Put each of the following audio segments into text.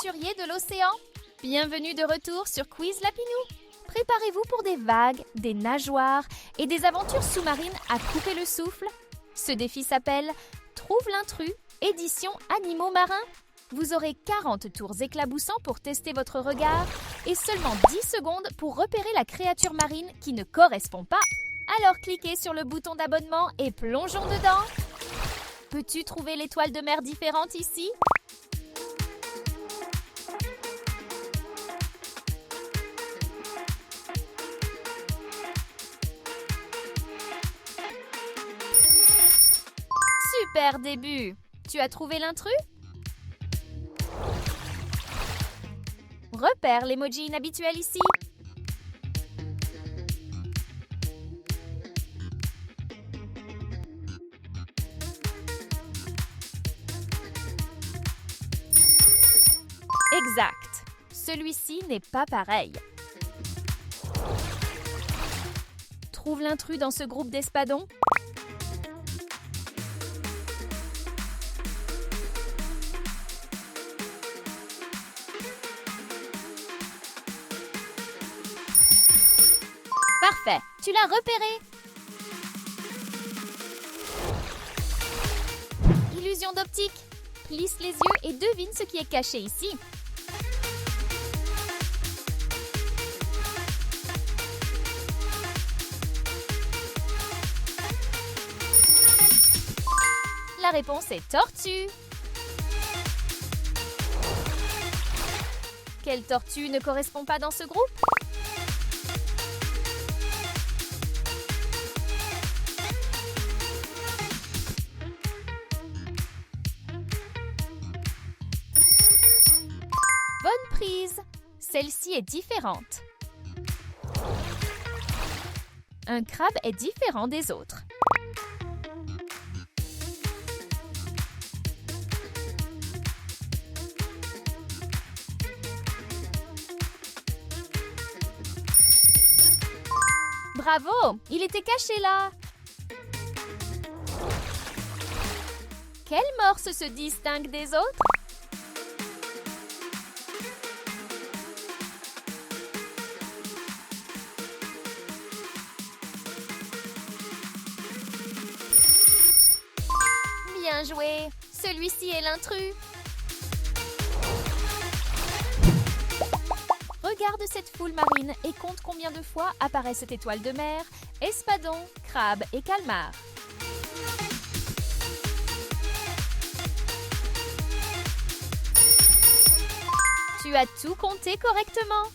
aventuriers de l'océan. Bienvenue de retour sur Quiz Lapinou. Préparez-vous pour des vagues, des nageoires et des aventures sous-marines à couper le souffle. Ce défi s'appelle « Trouve l'intrus, édition Animaux marins ». Vous aurez 40 tours éclaboussants pour tester votre regard et seulement 10 secondes pour repérer la créature marine qui ne correspond pas. Alors cliquez sur le bouton d'abonnement et plongeons dedans. Peux-tu trouver l'étoile de mer différente ici? Super début! Tu as trouvé l'intrus? Repère l'emoji inhabituel ici. Exact. Celui-ci n'est pas pareil. Trouve l'intrus dans ce groupe d'espadons. Parfait, tu l'as repéré. Illusion d'optique. Plisse les yeux et devine ce qui est caché ici. La réponse est tortue. Quelle tortue ne correspond pas dans ce groupe? Bonne prise! Celle-ci est différente. Un crabe est différent des autres. Bravo! Il était caché là! Quel morse se distingue des autres? Bien joué! Celui-ci est l'intrus. Regarde cette foule marine et compte combien de fois apparaît cette étoile de mer, espadon, crabe et calmar. Tu as tout compté correctement.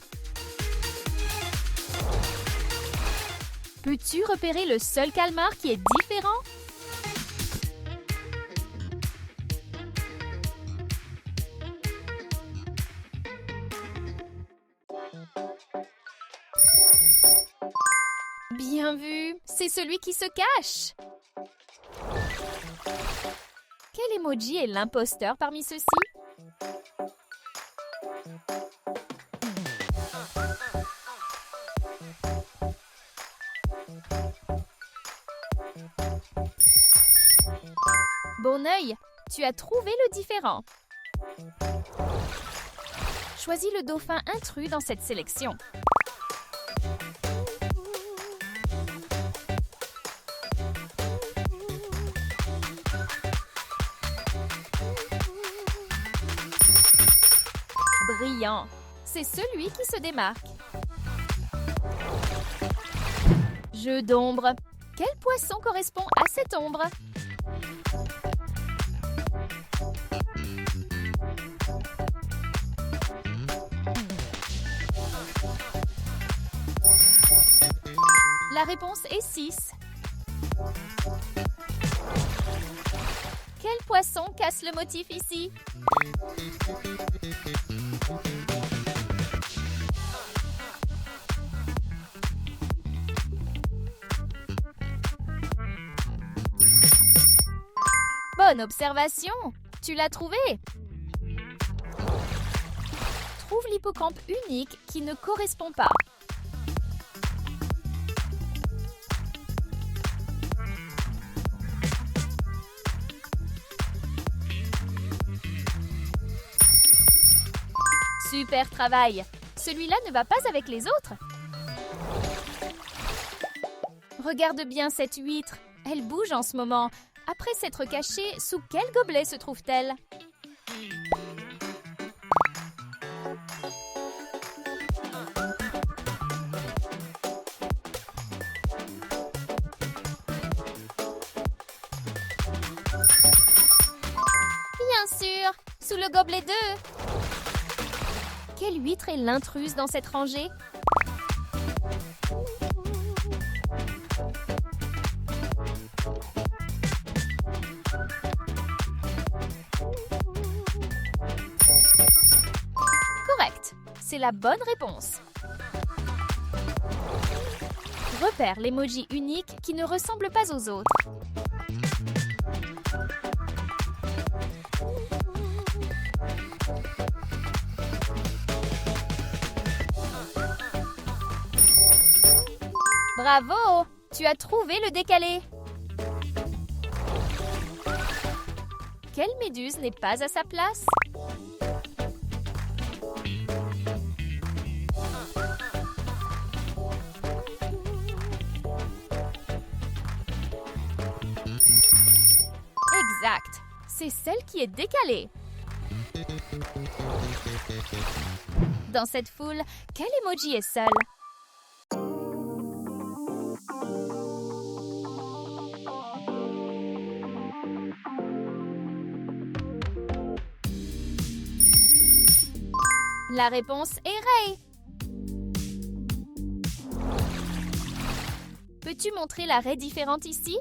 Peux-tu repérer le seul calmar qui est différent? Bien vu, c'est celui qui se cache. Quel emoji est l'imposteur parmi ceux-ci? Bon œil, tu as trouvé le différent. Choisis le dauphin intrus dans cette sélection. Brillant, c'est celui qui se démarque. Jeu d'ombre. Quel poisson correspond à cette ombre? La réponse est 6. Quel poisson casse le motif ici? Bonne observation! Tu l'as trouvé! Trouve l'hippocampe unique qui ne correspond pas. Super travail! Celui-là ne va pas avec les autres. Regarde bien cette huître. Elle bouge en ce moment. Après s'être cachée, sous quel gobelet se trouve-t-elle? Bien sûr, sous le gobelet 2. Quelle huître est l'intruse dans cette rangée? Correct, c'est la bonne réponse. Repère l'emoji unique qui ne ressemble pas aux autres. Bravo! Tu as trouvé le décalé! Quelle méduse n'est pas à sa place? Exact! C'est celle qui est décalée. Dans cette foule, quel emoji est seul? La réponse est Ray. Peux-tu montrer la raie différente ici?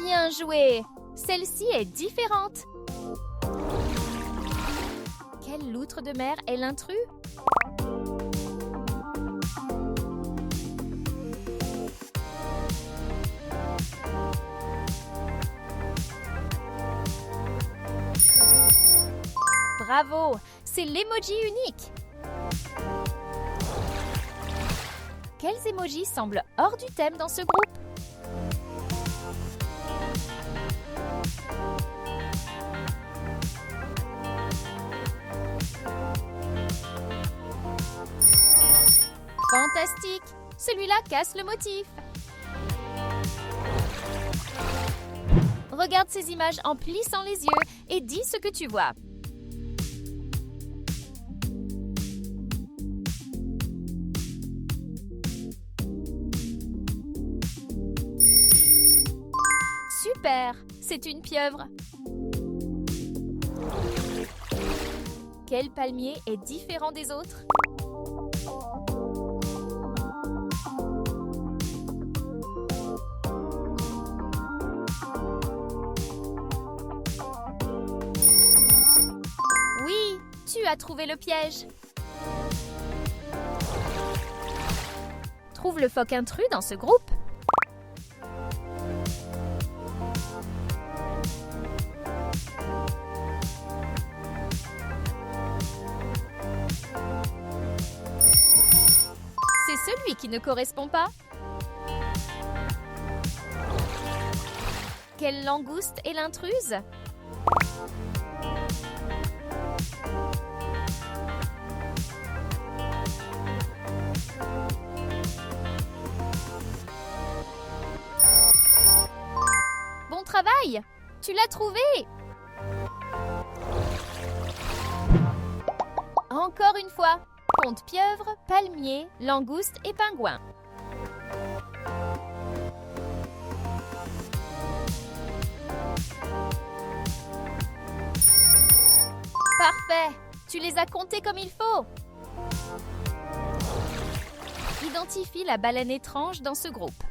Bien joué! Celle-ci est différente. Quelle loutre de mer est l'intrus? Bravo! C'est l'emoji unique! Quels emojis semblent hors du thème dans ce groupe? Fantastique! Celui-là casse le motif. Regarde ces images en plissant les yeux et dis ce que tu vois. Super! C'est une pieuvre. Quel palmier est différent des autres? Oui, tu as trouvé le piège. Trouve le phoque intrus dans ce groupe. C'est celui qui ne correspond pas. Quelle langouste est l'intruse? Bon travail! Tu l'as trouvé! Encore une fois! Compte pieuvre, palmier, langouste et pingouin. Parfait! Tu les as comptés comme il faut. Identifie la baleine étrange dans ce groupe.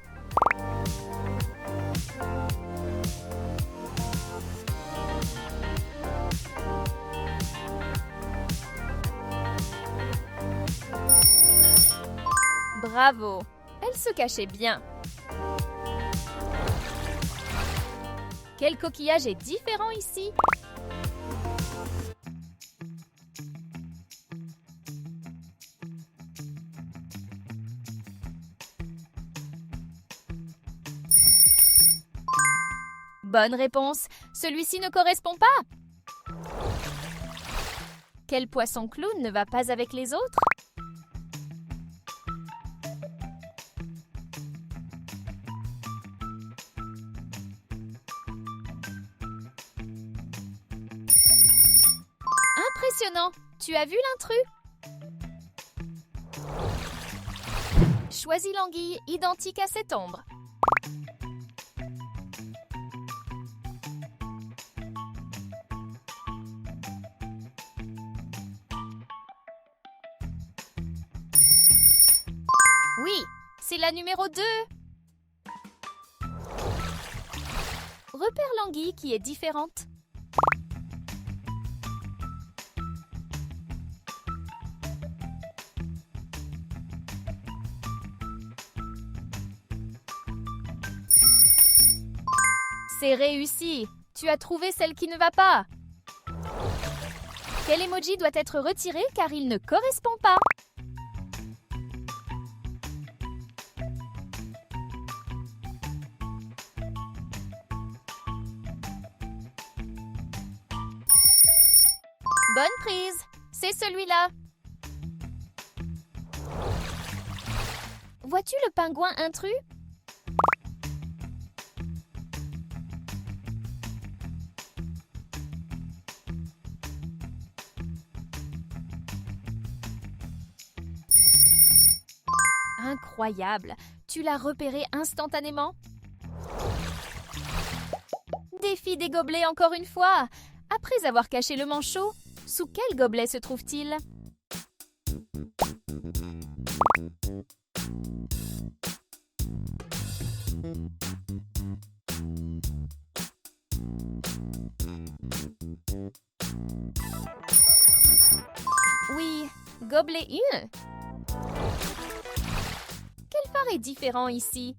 Bravo! Elle se cachait bien. Quel coquillage est différent ici? Bonne réponse. Celui-ci ne correspond pas. Quel poisson clown ne va pas avec les autres? Impressionnant! Tu as vu l'intrus? Choisis l'anguille identique à cette ombre. Oui, c'est la numéro 2. Repère l'anguille qui est différente. C'est réussi. Tu as trouvé celle qui ne va pas. Quel emoji doit être retiré car il ne correspond pas? Bonne prise. C'est celui-là. Vois-tu le pingouin intrus? Incroyable! Tu l'as repéré instantanément? Défi des gobelets encore une fois! Après avoir caché le manchot, sous quel gobelet se trouve-t-il? Oui, gobelet 1. Quel phare est différent ici?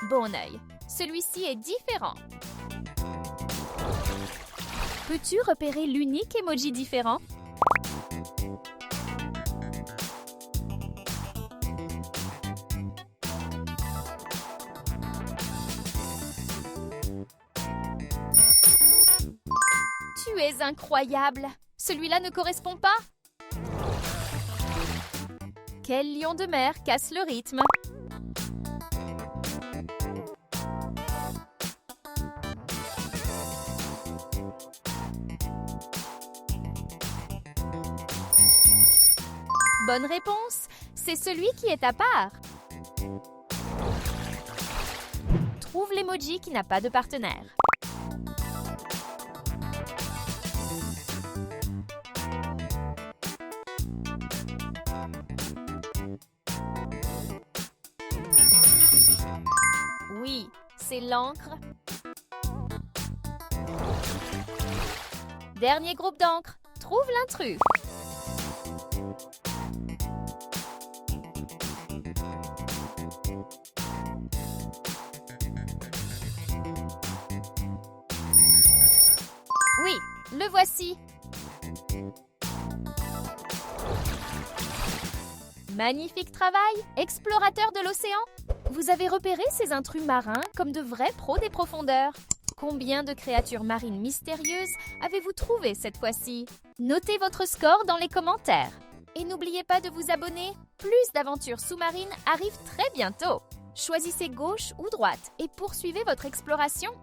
Bon œil, celui-ci est différent. Peux-tu repérer l'unique emoji différent? Tu es incroyable! Celui-là ne correspond pas? Quel lion de mer casse le rythme? Bonne réponse! C'est celui qui est à part. Trouve l'emoji qui n'a pas de partenaire. Oui, c'est l'encre. Dernier groupe d'encre. Trouve l'intrus. Oui, le voici. Magnifique travail, explorateur de l'océan. Vous avez repéré ces intrus marins comme de vrais pros des profondeurs. Combien de créatures marines mystérieuses avez-vous trouvé cette fois-ci? Notez votre score dans les commentaires. Et n'oubliez pas de vous abonner. Plus d'aventures sous-marines arrivent très bientôt. Choisissez gauche ou droite et poursuivez votre exploration.